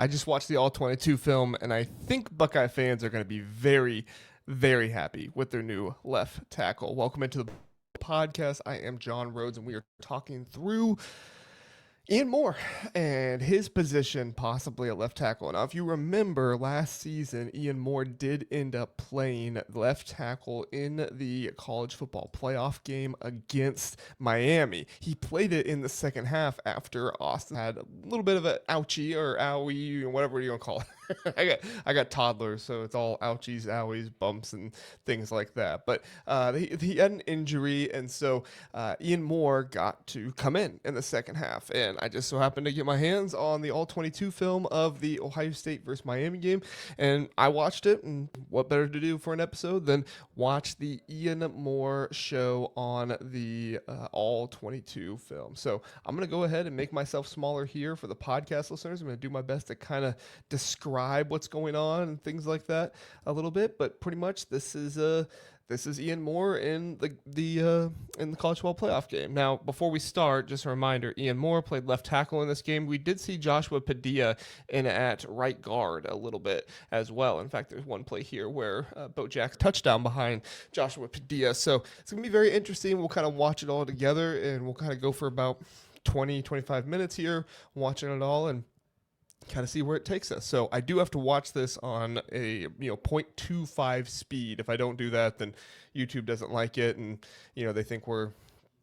I just watched the All 22 film, and I think Buckeye fans are going to be very, very happy with their new left tackle. Welcome into the podcast. I am John Rhodes, and we are talking through Ian Moore and his position possibly at left tackle. Now, if you remember last season, Ian Moore did end up playing left tackle in the college football playoff game against Miami. He played it in the second half after Austin had a little bit of an ouchie or owie, or whatever you want to call it. I got toddlers, so it's all ouchies, owies, bumps, and things like that. But he had an injury, and so Ian Moore got to come in the second half. And I just so happened to get my hands on the All-22 film of the Ohio State versus Miami game, and I watched it. And what better to do for an episode than watch the Ian Moore show on the All-22 film? So I'm going to go ahead and make myself smaller here for the podcast listeners. I'm going to do my best to kind of describe what's going on and things like that a little bit, but pretty much this is Ian Moore in the college football playoff game. Now, before we start, just a reminder: Ian Moore played left tackle in this game. We did see Joshua Padilla in at right guard a little bit as well. In fact, there's one play here where Bo Jack's touchdown behind Joshua Padilla. So it's gonna be very interesting. We'll kind of watch it all together, and we'll kind of go for about 25 minutes here watching it all and kind of see where it takes us. So I do have to watch this on a 0.25 speed. If I don't do that, then YouTube doesn't like it, and they think we're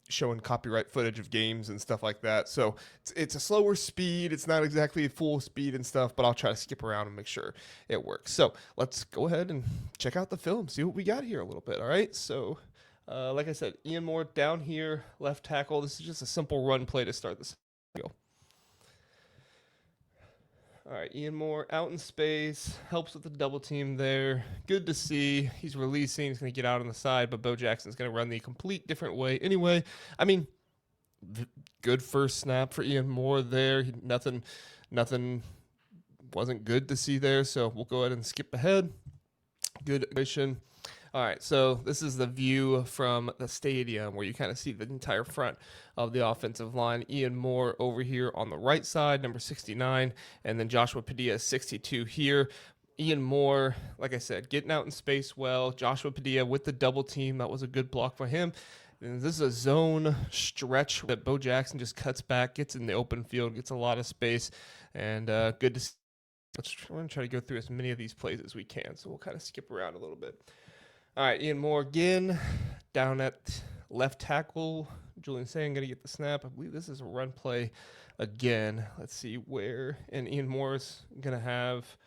showing copyright footage of games and stuff like that. So it's a slower speed. It's not exactly full speed and stuff, but I'll try to skip around and make sure it works. So let's go ahead and check out the film, see what we got here a little bit. All right. So like I said, Ian Moore down here, left tackle. This is just a simple run play to start this. All right, Ian Moore out in space, helps with the double team there. Good to see. He's releasing. He's going to get out on the side, but Bo Jackson's going to run the complete different way anyway. I mean, good first snap for Ian Moore there. Nothing wasn't good to see there, so we'll go ahead and skip ahead. Good mission. All right, so this is the view from the stadium where you kind of see the entire front of the offensive line. Ian Moore over here on the right side, number 69, and then Joshua Padilla, 62 here. Ian Moore, like I said, getting out in space well. Joshua Padilla with the double team. That was a good block for him. And this is a zone stretch that Bo Jackson just cuts back, gets in the open field, gets a lot of space, and good to see. We're going to try to go through as many of these plays as we can, so we'll kind of skip around a little bit. All right, Ian Moore again, down at left tackle. Julian Saying going to get the snap. I believe this is a run play again. Let's see where. And Ian Moore's going to have,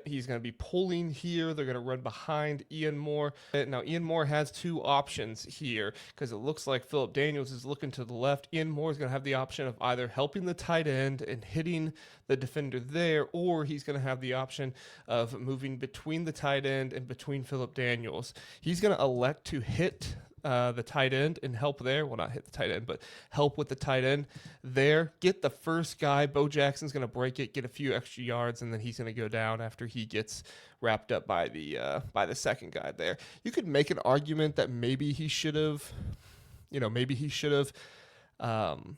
he's going to be pulling here. They're going to run behind Ian Moore. Now, Ian Moore has two options here because it looks like Phillip Daniels is looking to the left. Ian Moore is going to have the option of either helping the tight end and hitting the defender there, or he's going to have the option of moving between the tight end and between Phillip Daniels. He's going to elect to hit the tight end and help there. Well, not hit the tight end, but help with the tight end there. Get the first guy. Bo Jackson's going to break it, get a few extra yards, and then he's going to go down after he gets wrapped up by the second guy there. You could make an argument that maybe he should have,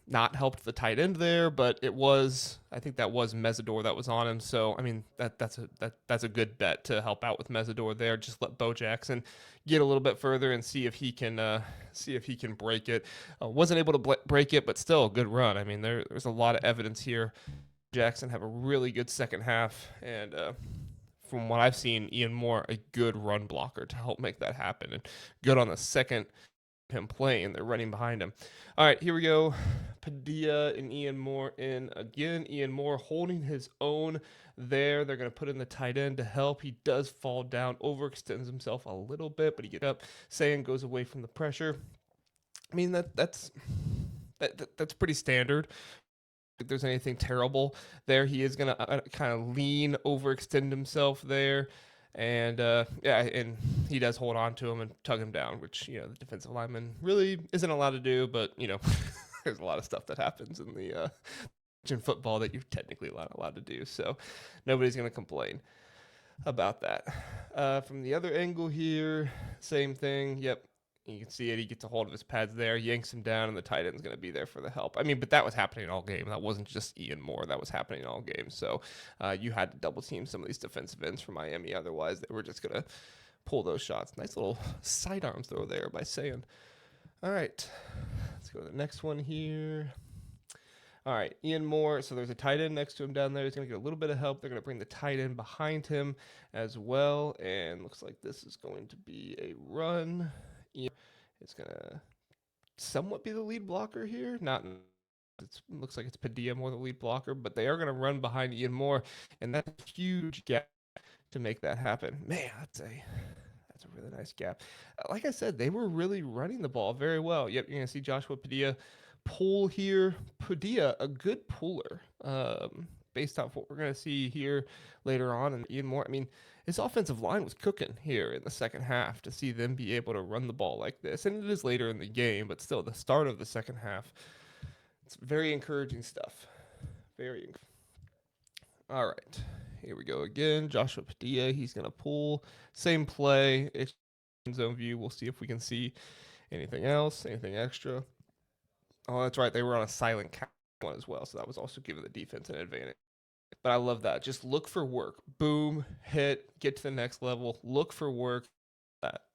not helped the tight end there, but I think that was Mesidor that was on him. So I mean that's a good bet to help out with Mesidor there. Just let Bo Jackson get a little bit further and see if he can break it. Wasn't able to break it, but still a good run. I mean there's a lot of evidence here. Jackson have a really good second half, and from what I've seen, Ian Moore a good run blocker to help make that happen, and good on the second him playing. They're running behind him. All right, here we go. Padilla and Ian Moore in again. Ian Moore holding his own there. They're going to put in the tight end to help. He does fall down, overextends himself a little bit, but he gets up. Saying goes away from the pressure. I mean that's pretty standard. If there's anything terrible there, he is going to kind of lean, overextend himself there. And and he does hold on to him and tug him down, which the defensive lineman really isn't allowed to do. But there's a lot of stuff that happens in the in football that you're technically not allowed to do. So nobody's going to complain about that. From the other angle here, same thing. Yep, You can see it. He gets a hold of his pads there, yanks him down, and the tight end's going to be there for the help. I mean, but that was happening all game. That wasn't just Ian Moore. That was happening all game. So you had to double team some of these defensive ends for Miami. Otherwise, they were just going to pull those shots. Nice little sidearm throw there by Sayin. All right. Let's go to the next one here. All right, Ian Moore. So there's a tight end next to him down there. He's going to get a little bit of help. They're going to bring the tight end behind him as well. And looks like this is going to be a run. Ian is going to somewhat be the lead blocker here. It looks like it's Padilla more the lead blocker, but they are going to run behind Ian Moore. And that's a huge gap to make that happen. Man, that's a really nice gap. Like I said, they were really running the ball very well. Yep, you're going to see Joshua Padilla pull here. Padilla, a good puller, based off what we're going to see here later on. And Ian Moore, I mean, his offensive line was cooking here in the second half to see them be able to run the ball like this. And it is later in the game, but still, the start of the second half, it's very encouraging stuff. All right. Here we go again. Joshua Padilla, he's going to pull. Same play. It's zone view. We'll see if we can see anything else, anything extra. Oh, that's right. They were on a silent count one as well, so that was also giving the defense an advantage. But I love that. Just look for work. Boom, hit, get to the next level. Look for work.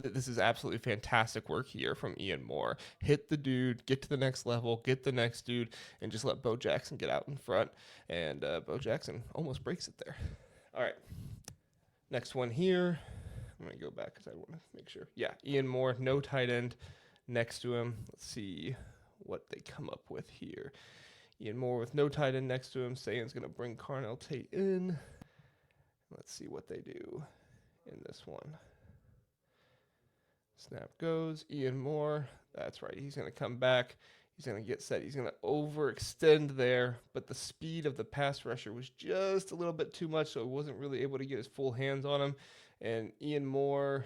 This is absolutely fantastic work here from Ian Moore. Hit the dude, get to the next level, get the next dude, and just let Bo Jackson get out in front. And Bo Jackson almost breaks it there. All right. Next one here. I'm going to go back because I want to make sure. Yeah, Ian Moore, no tight end next to him. Let's see what they come up with here. Ian Moore with no tight end next to him. Sayin's going to bring Carnell Tate in. Let's see what they do in this one. Snap goes. Ian Moore. That's right. He's going to come back. He's going to get set. He's going to overextend there, but the speed of the pass rusher was just a little bit too much, so he wasn't really able to get his full hands on him. And Ian Moore,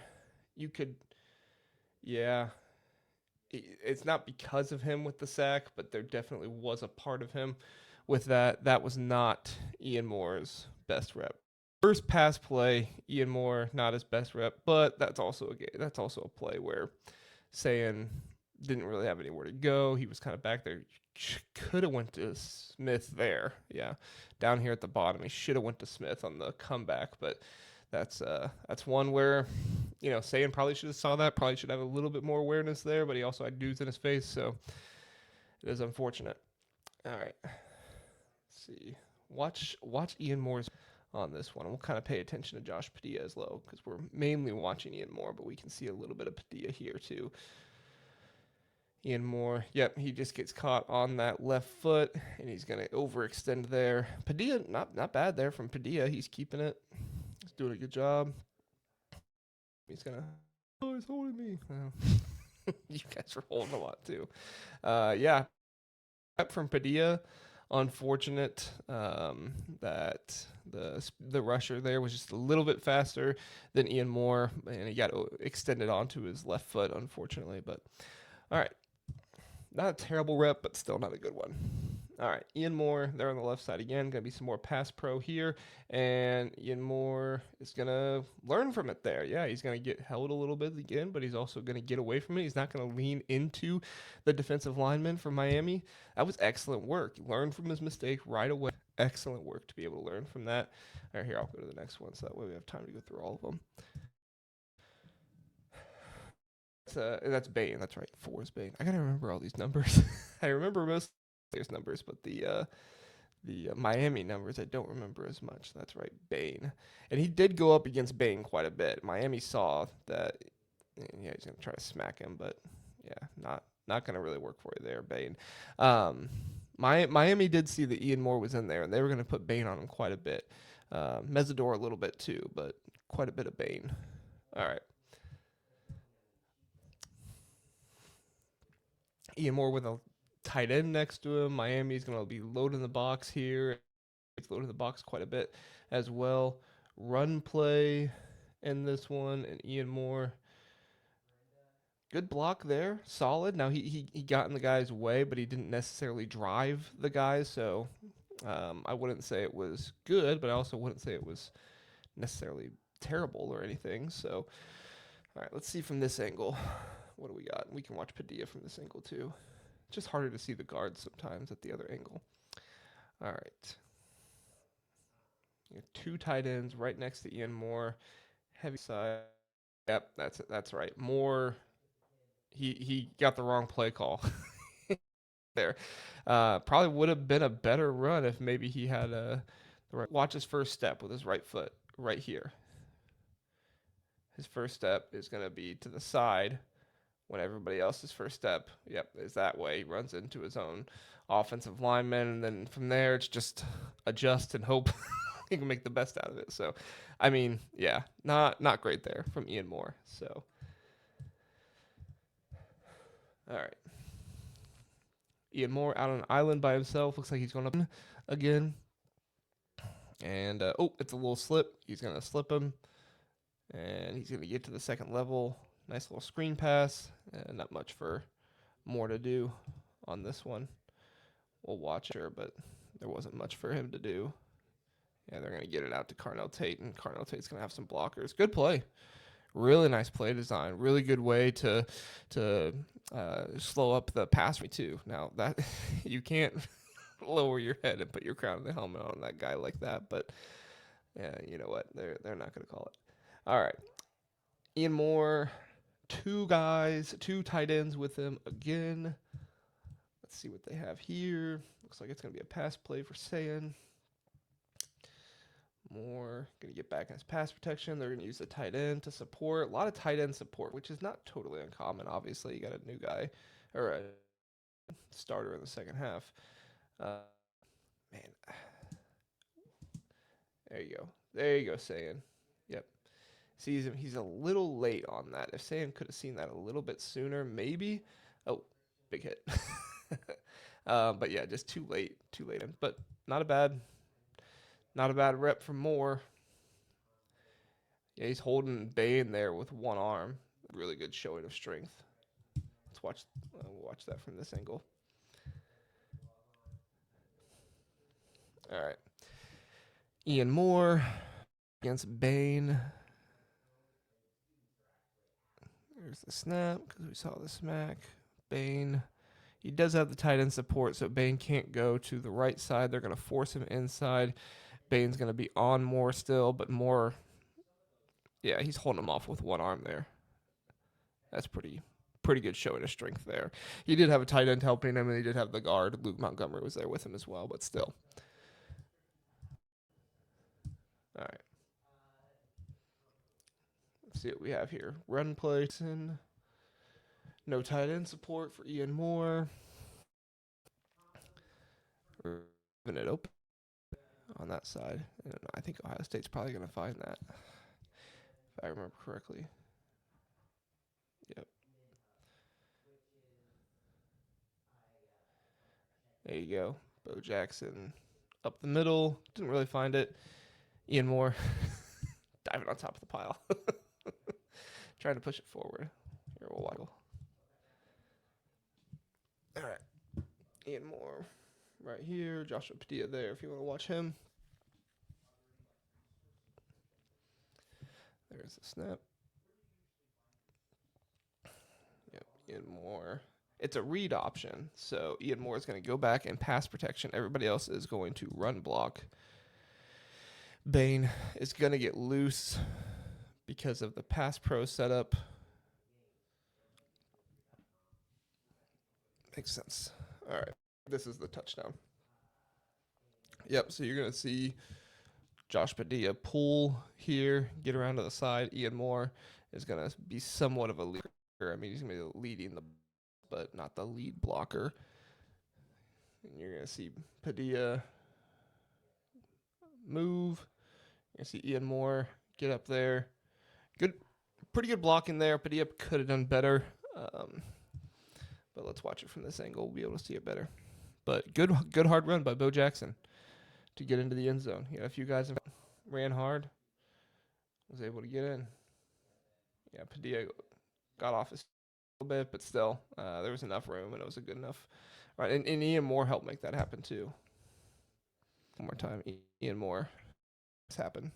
it's not because of him with the sack, but there definitely was a part of him with that. That was not Ian Moore's best rep. First pass play, Ian Moore, not his best rep, but that's also a play where Sayin didn't really have anywhere to go. He was kind of back there. Could have went to Smith there. Yeah, down here at the bottom, he should have went to Smith on the comeback, but that's one where, Sayin probably should have saw that. Probably should have a little bit more awareness there, but he also had dudes in his face, so it is unfortunate. All right, let's see. Watch Ian Moore's on this one. We'll kind of pay attention to Josh Padilla as well because we're mainly watching Ian Moore, but we can see a little bit of Padilla here too. Ian Moore, yep, he just gets caught on that left foot, and he's going to overextend there. Padilla, not bad there from Padilla. He's keeping it. He's doing a good job. He's holding me. You guys are holding a lot too. Yeah, from Padilla. Unfortunate that the rusher there was just a little bit faster than Ian Moore, and he got extended onto his left foot, unfortunately. But all right, not a terrible rep, but still not a good one. All right, Ian Moore, they're on the left side again. Going to be some more pass pro here, and Ian Moore is going to learn from it there. Yeah, he's going to get held a little bit again, but he's also going to get away from it. He's not going to lean into the defensive lineman from Miami. That was excellent work. He learned from his mistake right away. Excellent work to be able to learn from that. All right, here, I'll go to the next one, so that way we have time to go through all of them. That's Bain. That's right. 4 is Bain. I got to remember all these numbers. I remember most players' numbers, but the Miami numbers I don't remember as much. That's right, Bain. And he did go up against Bain quite a bit. Miami saw that. Yeah, he's gonna try to smack him, but yeah, not gonna really work for you there, Bain. Miami did see that Ian Moore was in there, and they were gonna put Bain on him quite a bit. Mesidor a little bit too, but quite a bit of Bain. All right. Ian Moore with a tight end next to him. Miami's going to be loading the box here. It's loading the box quite a bit as well. Run play in this one, and Ian Moore. Good block there. Solid. Now, he got in the guy's way, but he didn't necessarily drive the guys, so I wouldn't say it was good, but I also wouldn't say it was necessarily terrible or anything. So, all right, let's see from this angle what do we got? We can watch Padilla from this angle too. It's just harder to see the guards sometimes at the other angle. All right. You have 2 tight ends right next to Ian Moore. Heavy side. Yep, that's right. Moore, he got the wrong play call there. Probably would have been a better run if maybe he had watch his first step with his right foot right here. His first step is going to be to the side when everybody else's first step, is that way. He runs into his own offensive lineman, and then from there it's just adjust and hope he can make the best out of it. So, I mean, yeah, not great there from Ian Moore. So, all right. Ian Moore out on an island by himself. Looks like he's going up again. And, it's a little slip. He's going to slip him. And he's going to get to the second level. Nice little screen pass. Not much for Moore to do on this one. We'll watch her, but there wasn't much for him to do. Yeah, they're going to get it out to Carnell Tate, and Carnell Tate's going to have some blockers. Good play. Really nice play design. Really good way to slow up the pass me too. Now that you can't lower your head and put your crown and the helmet on that guy like that, but yeah, you know what? They're not going to call it. All right, Ian Moore, 2 tight ends with him again. Let's see what they have here. Looks like it's going to be a pass play for Sayan. Moore going to get back in his pass protection. They're going to use the tight end to support. A lot of tight end support, which is not totally uncommon. Obviously, you got a new guy or a starter in the second half. Man, there you go, Sayan. Yep. Sees him. He's a little late on that. If Sayan could have seen that a little bit sooner, maybe. Oh, big hit. But yeah, just too late. But not a bad rep from Moore. Yeah, he's holding Bain there with one arm. Really good showing of strength. Let's watch that from this angle. All right. Ian Moore against Bain. There's the snap because we saw the smack. Bain. He does have the tight end support, so Bain can't go to the right side. They're going to force him inside. Bain's going to be on Moore still, but Moore, yeah, he's holding him off with one arm there. That's pretty good showing of strength there. He did have a tight end helping him, and he did have the guard. Luke Montgomery was there with him as well, but still. All right. Let's see what we have here. Run play. No tight end support for Ian Moore. We're leaving it open on that side. I think Ohio State's probably going to find that, if I remember correctly. Yep. There you go. Bo Jackson up the middle. Didn't really find it. Ian Moore diving on top of the pile. Trying to push it forward. Here, we'll watch. All right. Ian Moore right here. Joshua Padilla there if you want to watch him. There's the snap. Yep, Ian Moore. It's a read option, so Ian Moore is going to go back and pass protection. Everybody else is going to run block. Bain is going to get loose because of the pass pro setup. Makes sense. All right, this is the touchdown. Yep, so you're going to see Josh Padilla pull here, get around to the side. Ian Moore is going to be somewhat of a leader. I mean, he's going to be leading but not the lead blocker. And you're going to see Padilla move. You're going to see Ian Moore get up there. Pretty good blocking there. Padilla could have done better. But let's watch it from this angle. We'll be able to see it better. But good hard run by Bo Jackson to get into the end zone. He had a few guys that ran hard. Was able to get in. Yeah, Padilla got off his a little bit, but still, there was enough room, and it was a good enough. Right, and Ian Moore helped make that happen too. One more time, Ian Moore. This happened.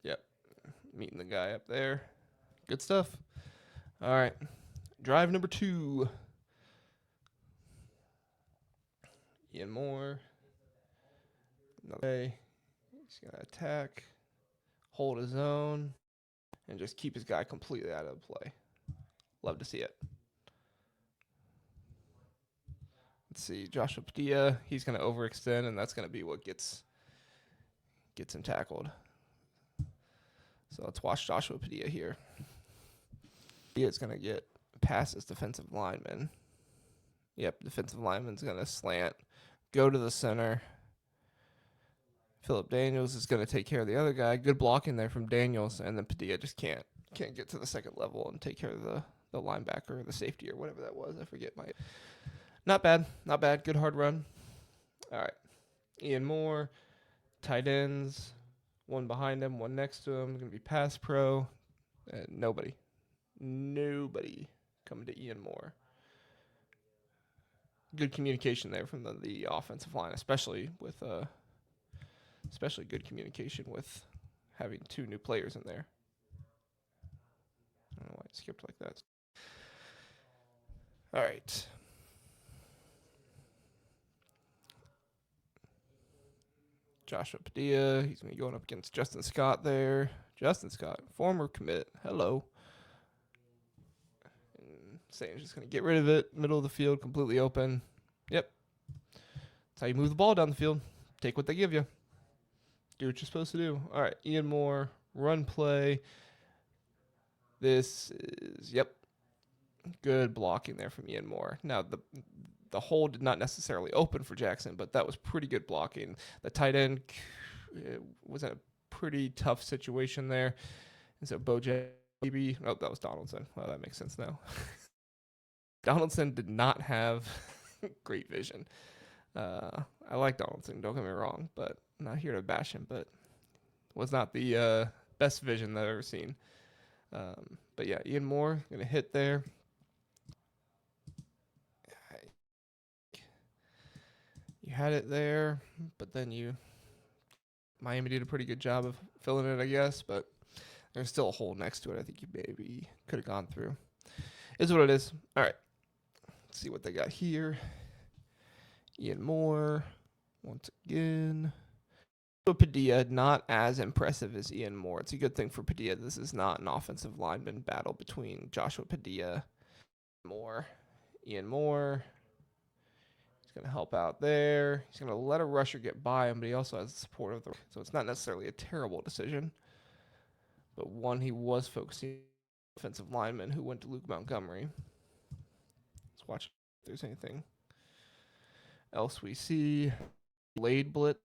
Yep. meeting the guy up there. Good stuff. All right. Drive number 2. Ian Moore. Okay. He's going to attack, hold his own, and just keep his guy completely out of the play. Love to see it. Let's see. Joshua Padilla. He's going to overextend, and that's going to be what gets him tackled. So let's watch Joshua Padilla here. Padilla's going to get past his defensive lineman. Yep, defensive lineman's going to slant, go to the center. Philip Daniels is going to take care of the other guy. Good blocking there from Daniels, and then Padilla just can't get to the second level and take care of the linebacker or the safety or whatever that was. I forget my. Not bad. Good hard run. All right. Ian Moore, tight ends, one behind him, one next to him. Going to be pass pro. Nobody coming to Ian Moore. Good communication there from the offensive line, especially good communication with having 2 new players in there. I don't know why it skipped like that. All right. Joshua Padilla, he's going to be going up against Justin Scott there. Justin Scott, former commit. Hello. And Satan's just going to get rid of it. Middle of the field, completely open. Yep. That's how you move the ball down the field. Take what they give you. Do what you're supposed to do. All right, Ian Moore, run play. This is, good blocking there from Ian Moore. Now, the hole did not necessarily open for Jackson, but that was pretty good blocking. The tight end was in a pretty tough situation there. And so that was Donaldson. Well, that makes sense now. Donaldson did not have great vision. I like Donaldson, don't get me wrong, but I'm not here to bash him, but was not the best vision that I've ever seen. But yeah, Ian Moore going to hit there. You had it there, but then Miami did a pretty good job of filling it, I guess, but there's still a hole next to it I think you maybe could have gone through. Is what it is. All right. Let's see what they got here. Ian Moore, once again. Padilla, not as impressive as Ian Moore. It's a good thing for Padilla. This is not an offensive lineman battle between Joshua Padilla and Ian Moore. He's going to help out there. He's going to let a rusher get by him, but he also has the support of so it's not necessarily a terrible decision. But one, he was focusing on offensive lineman who went to Luke Montgomery. Let's watch if there's anything else we see. Delayed blitz.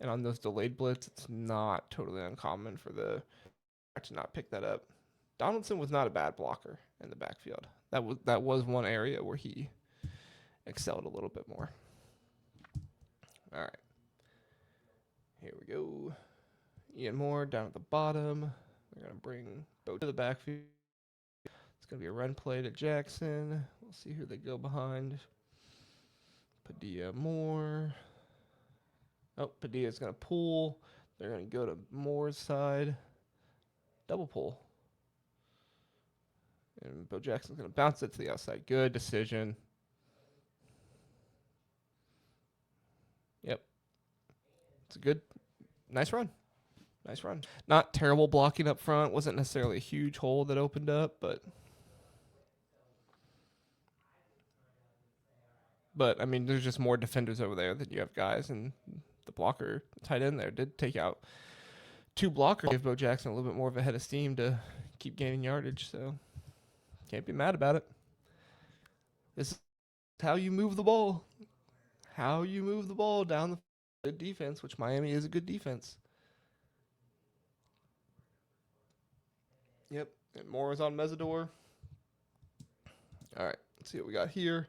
And on those delayed blitz, it's not totally uncommon for the to not pick that up. Donaldson was not a bad blocker in the backfield. That was one area where he excelled a little bit more. All right. Here we go. Ian Moore down at the bottom. We're going to bring Bo to the backfield. It's going to be a run play to Jackson. We'll see who they go behind. Padilla, Moore. Oh, Padilla's going to pull. They're going to go to Moore's side. Double pull. And Bo Jackson's going to bounce it to the outside. Good decision. Yep. It's a good, nice run. Nice run. Not terrible blocking up front. Wasn't necessarily a huge hole that opened up, but I mean, there's just more defenders over there than you have guys, and the blocker tight end there did take out 2 blockers. Gave Bo Jackson a little bit more of a head of steam to keep gaining yardage, so can't be mad about it. This is how you move the ball. How you move the ball down the good defense, which Miami is a good defense. Yep, and Moore is on Mesidor. All right, let's see what we got here.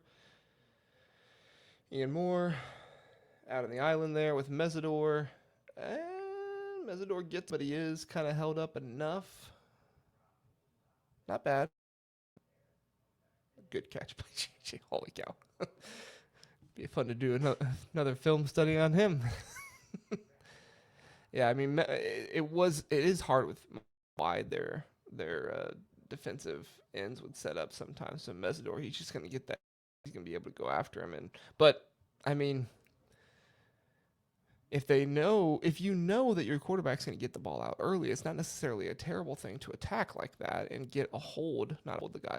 Ian Moore out on the island there with Mesidor. And Mesidor gets, but he is kind of held up enough. Not bad. Good catch by JJ. Holy cow. Be fun to do another film study on him. Yeah, I mean, it is hard with wide their defensive ends would set up sometimes. So Mesidor, he's just going to get that. He's going to be able to go after him. But I mean, if you know that your quarterback's going to get the ball out early, it's not necessarily a terrible thing to attack like that and get a hold, not hold the guy,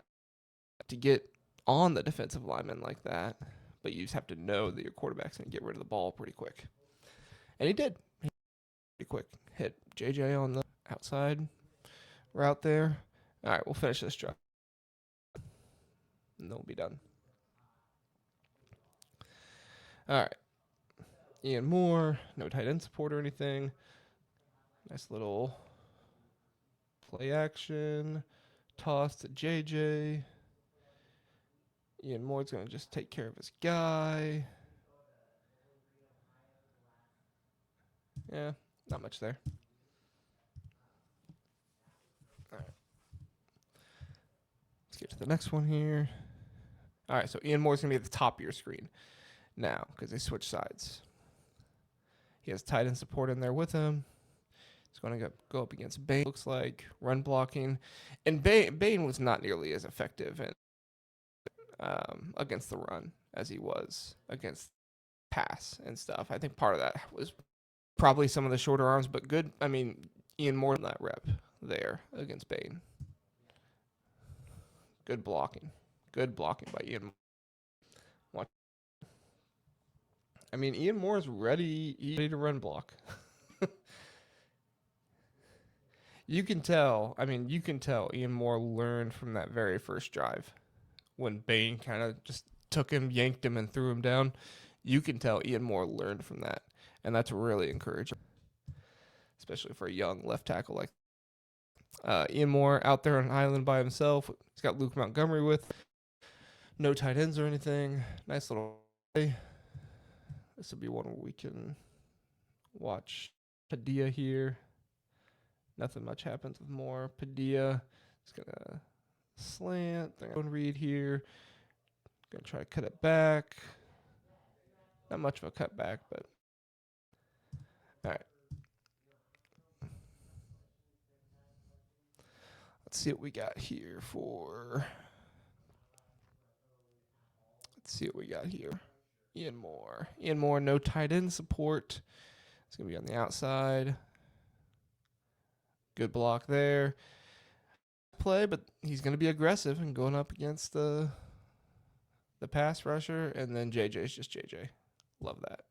to get on the defensive lineman like that. But you just have to know that your quarterback's going to get rid of the ball pretty quick. And he did. Pretty quick. Hit JJ on the outside route there. All right, we'll finish this drive. And then we'll be done. All right. Ian Moore, no tight end support or anything. Nice little play action. Toss to JJ. Ian Moore's going to just take care of his guy. Yeah, not much there. All right. Let's get to the next one here. All right, so Ian Moore's going to be at the top of your screen now because they switch sides. He has tight end support in there with him. He's going to go up against Bain, looks like, run blocking. And Bain was not nearly as effective against the run as he was against pass and stuff. I think part of that was probably some of the shorter arms, but good. I mean, Ian Moore in that rep there against Bain. Good blocking. Good blocking by Ian Moore. I mean, Ian Moore is ready to run block. You can tell Ian Moore learned from that very first drive when Bain kind of just took him, yanked him, and threw him down. You can tell Ian Moore learned from that, and that's really encouraging, especially for a young left tackle like Ian Moore out there on an island by himself. He's got Luke Montgomery with no tight ends or anything. Nice little play. This will be one where we can watch Padilla here. Nothing much happens with Moore. Padilla is going to slant. They're going to read here. Going to try to cut it back. Not much of a cut back, but all right. Let's see what we got here for. Let's see what we got here. Ian Moore. Ian Moore, no tight end support. It's going to be on the outside. Good block there. Play, but he's going to be aggressive and going up against the pass rusher, and then JJ's just JJ. Love that.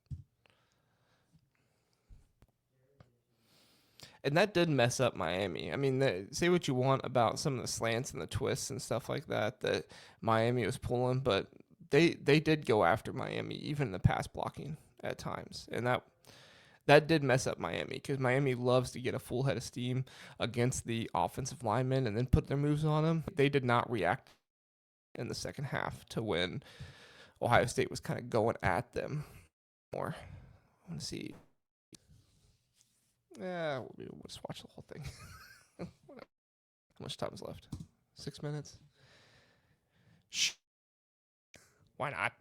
And that did mess up Miami. I mean, say what you want about some of the slants and the twists and stuff like that Miami was pulling, but they did go after Miami, even in the pass blocking at times. And that did mess up Miami because Miami loves to get a full head of steam against the offensive linemen and then put their moves on them. They did not react in the second half to when Ohio State was kind of going at them more. I want to see. Yeah, we'll just watch the whole thing. How much time is left? 6 minutes? Shh. Why not?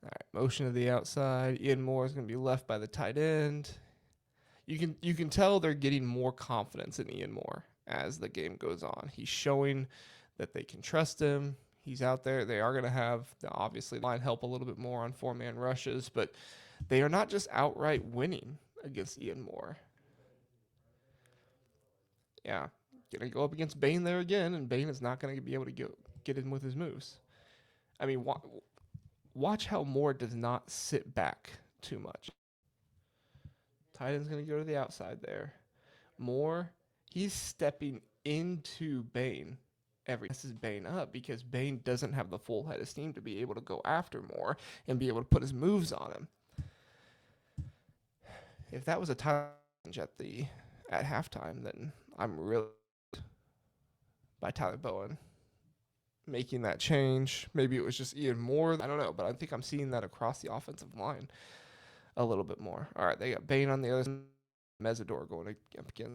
All right, motion to the outside. Ian Moore is going to be left by the tight end. You can tell they're getting more confidence in Ian Moore as the game goes on. He's showing that they can trust him. He's out there. They are going to have, obviously, line help a little bit more on four-man rushes, but they are not just outright winning against Ian Moore. Yeah, going to go up against Bain there again, and Bain is not going to be able to get in with his moves. I mean, watch how Moore does not sit back too much. Tight end's going to go to the outside there. Moore, he's stepping into Bain. This is Bain up because Bain doesn't have the full head of steam to be able to go after Moore and be able to put his moves on him. If that was a challenge at halftime, then I'm really by Tyler Bowen making that change. Maybe it was just Ian Moore. I don't know, but I think I'm seeing that across the offensive line a little bit more. All right, they got Bain on the other side. Mesidor going up against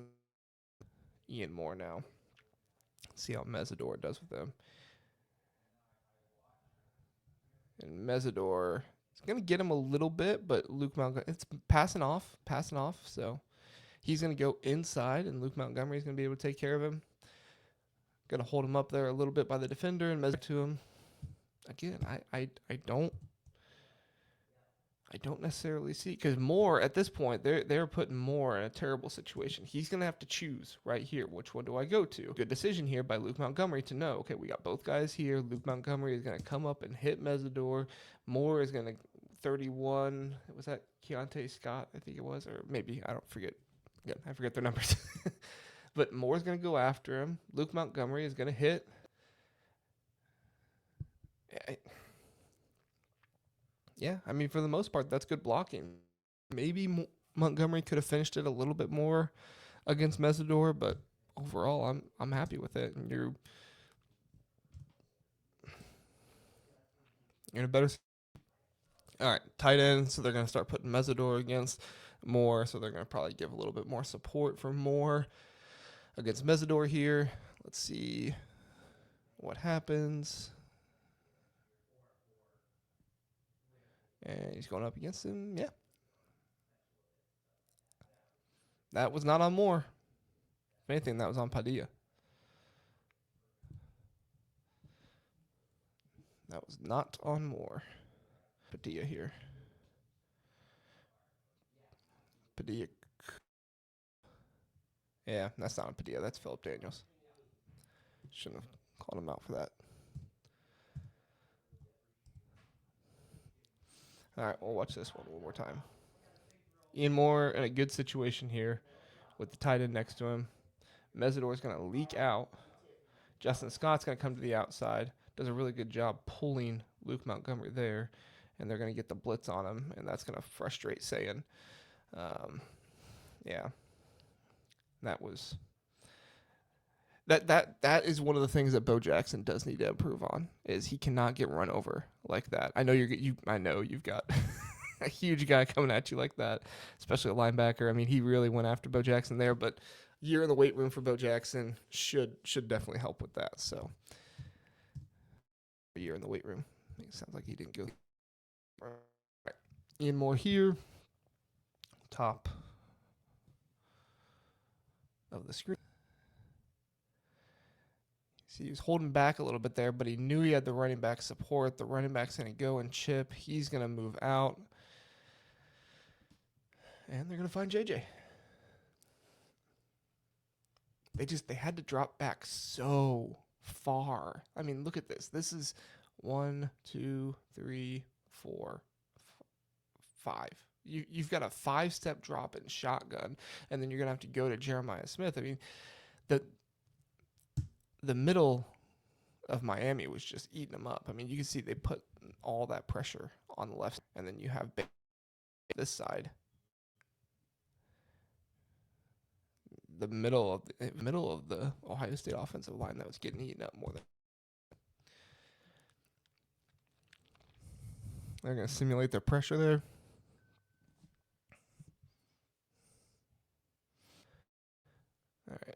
Ian Moore now. See how Mesidor does with them. And Mesidor is going to get him a little bit, but Luke Montgomery, it's passing off. So He's going to go inside, and Luke Montgomery is going to be able to take care of him. Going to hold him up there a little bit by the defender and measure to him. Again, I don't necessarily see, because Moore at this point they're putting Moore in a terrible situation. He's gonna have to choose right here. Which one do I go to? Good decision here by Luke Montgomery to know. Okay, we got both guys here. Luke Montgomery is gonna come up and hit Mesidor. Moore is gonna 31. Was that Keontae Scott? I think it was, or maybe I don't forget. Again, I forget their numbers. But Moore's gonna go after him. Luke Montgomery is gonna hit. Yeah, I mean, for the most part, that's good blocking. Maybe Montgomery could have finished it a little bit more against Mesidor, but overall, I'm happy with it. And you're in a better. All right, tight end. So they're gonna start putting Mesidor against Moore. So they're gonna probably give a little bit more support for Moore against Mesidor here. Let's see what happens. And he's going up against him. Yeah. That was not on Moore. If anything, that was on Padilla. That was not on Moore. Padilla here. Padilla. Yeah, that's not on Padilla. That's Philip Daniels. Shouldn't have called him out for that. All right, we'll watch this one more time. Ian Moore in a good situation here with the tight end next to him. Mesidor is going to leak out. Justin Scott's going to come to the outside. Does a really good job pulling Luke Montgomery there. And they're going to get the blitz on him, and that's going to frustrate Sayin. Yeah. That was... That is one of the things that Bo Jackson does need to improve on, is he cannot get run over like that. I know you've got a huge guy coming at you like that, especially a linebacker. I mean, he really went after Bo Jackson there, but year in the weight room for Bo Jackson should definitely help with that. So a year in the weight room. It sounds like he didn't go. All right. Ian Moore here, top of the screen. See, he was holding back a little bit there, but he knew he had the running back support. The running back's going to go and chip. He's going to move out. And they're going to find JJ. They had to drop back so far. I mean, look at this. This is 1, 2, 3, 4, 5. You've got a 5-step drop in shotgun, and then you're going to have to go to Jeremiah Smith. I mean, the middle of Miami was just eating them up. I mean, you can see they put all that pressure on the left, and then you have this side. The middle of the Ohio State offensive line that was getting eaten up more than. They're going to simulate their pressure there. All right.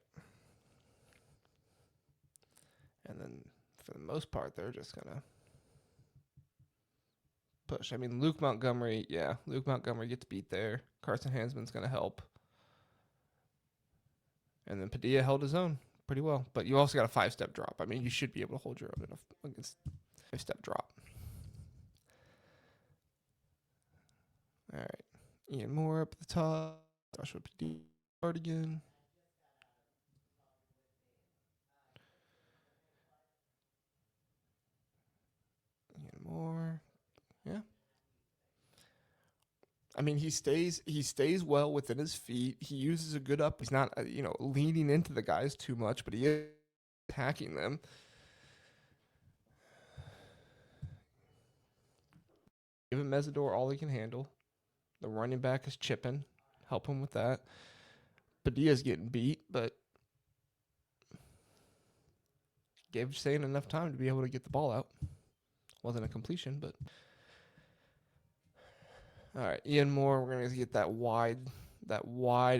And then for the most part, they're just going to push. I mean, Luke Montgomery gets beat there. Carson Hansman's going to help. And then Padilla held his own pretty well. But you also got a 5-step drop. I mean, you should be able to hold your own against a 5-step drop. All right. Ian Moore up at the top. Joshua Padilla start again. Ian Moore. Yeah. I mean, he stays well within his feet. He uses a good up. He's not, leaning into the guys too much, but he is attacking them. Give him Mesidor all he can handle. The running back is chipping. Help him with that. Padilla's getting beat, but gave Sayin enough time to be able to get the ball out. Wasn't a completion, but... All right, Ian Moore, we're going to get that wide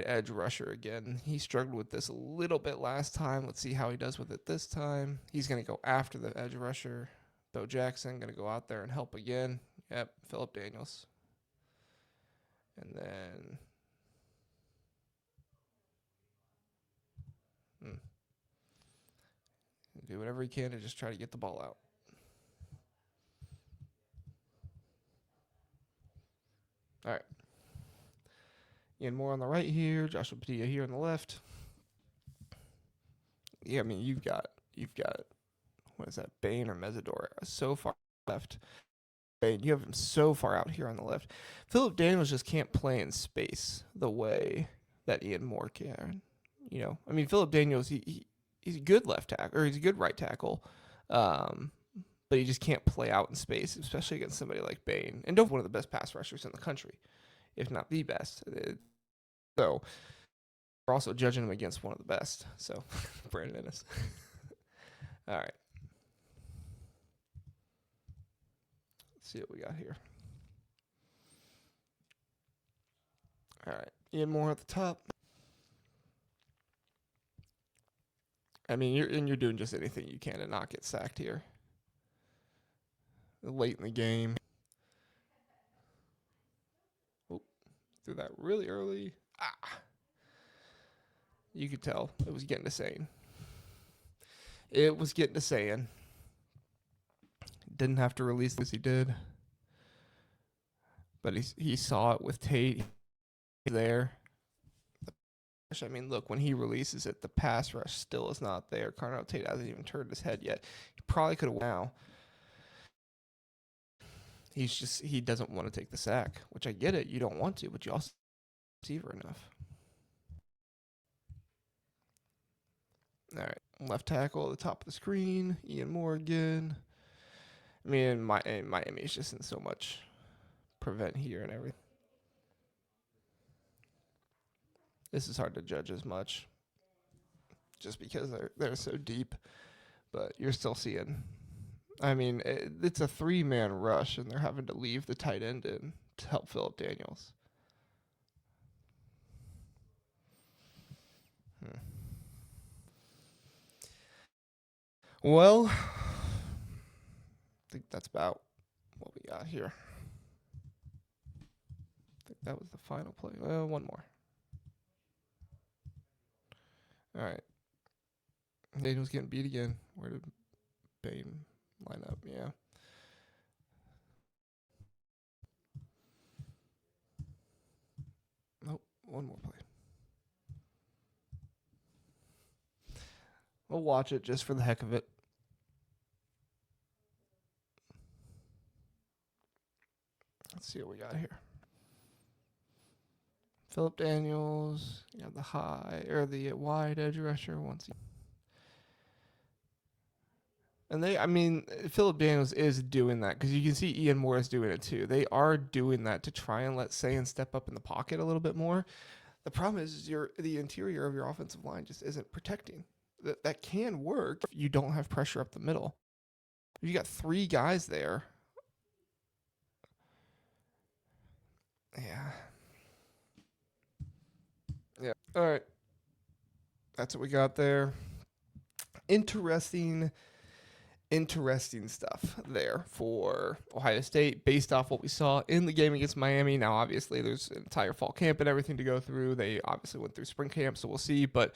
edge rusher again. He struggled with this a little bit last time. Let's see how he does with it this time. He's going to go after the edge rusher. Bo Jackson going to go out there and help again. Yep, Philip Daniels. And then Do whatever he can to just try to get the ball out. All right. Ian Moore on the right here. Joshua Padilla here on the left. Yeah, I mean, you've got what is that, Bain or Mesidor so far left. Bain, you have him so far out here on the left. Philip Daniels just can't play in space the way that Ian Moore can. You know, I mean, Philip Daniels, he's a good left tackle, or he's a good right tackle, but he just can't play out in space, especially against somebody like Bain. And don't one of the best pass rushers in the country, if not the best. So we're also judging him against one of the best. So Brandon Ennis. All right. Let's see what we got here. All right. Ian Moore at the top. I mean, you're doing just anything you can to not get sacked here. Late in the game. Oh, threw that really early. You could tell it was getting to saying. It was getting to saying. Didn't have to release this, he did. But he saw it with Tate there. I mean, look, when he releases it, the pass rush still is not there. Carnell Tate hasn't even turned his head yet. He probably could have now. He doesn't want to take the sack, which I get it. You don't want to, but you also receiver enough. All right, left tackle at the top of the screen. Ian Moore again. I mean, Miami is just in so much prevent here and everything. This is hard to judge as much, just because they're so deep. But you're still seeing. I mean, it's a 3-man rush, and they're having to leave the tight end in to help Philip Daniels. Well, I think that's about what we got here. I think that was the final play. One more. All right. Daniels getting beat again. Where did Bain line up? Yeah. Nope. One more play. We'll watch it just for the heck of it. Let's see what we got here. Philip Daniels, you have the high or the wide edge rusher once. And Philip Daniels is doing that because you can see Ian Moore is doing it too. They are doing that to try and let Sayan step up in the pocket a little bit more. The problem is the interior of your offensive line just isn't protecting. That can work if you don't have pressure up the middle. If you got 3 guys there. Yeah. Yeah. All right. That's what we got there. Interesting stuff there for Ohio State based off what we saw in the game against Miami. Now, obviously, there's an entire fall camp and everything to go through. They obviously went through spring camp, so we'll see. But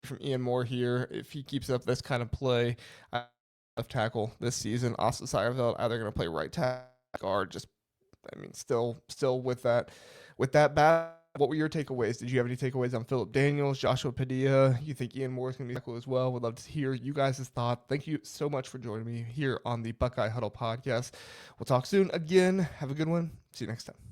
from Ian Moore here, if he keeps up this kind of play, left tackle this season, Austin Seyerfeld either going to play right tackle or just, still with that battle. What were your takeaways? Did you have any takeaways on Philip Daniels, Joshua Padilla? You think Ian Moore is going to be tackle as well? Would love to hear you guys' thoughts. Thank you so much for joining me here on the Buckeye Huddle podcast. We'll talk soon again. Have a good one. See you next time.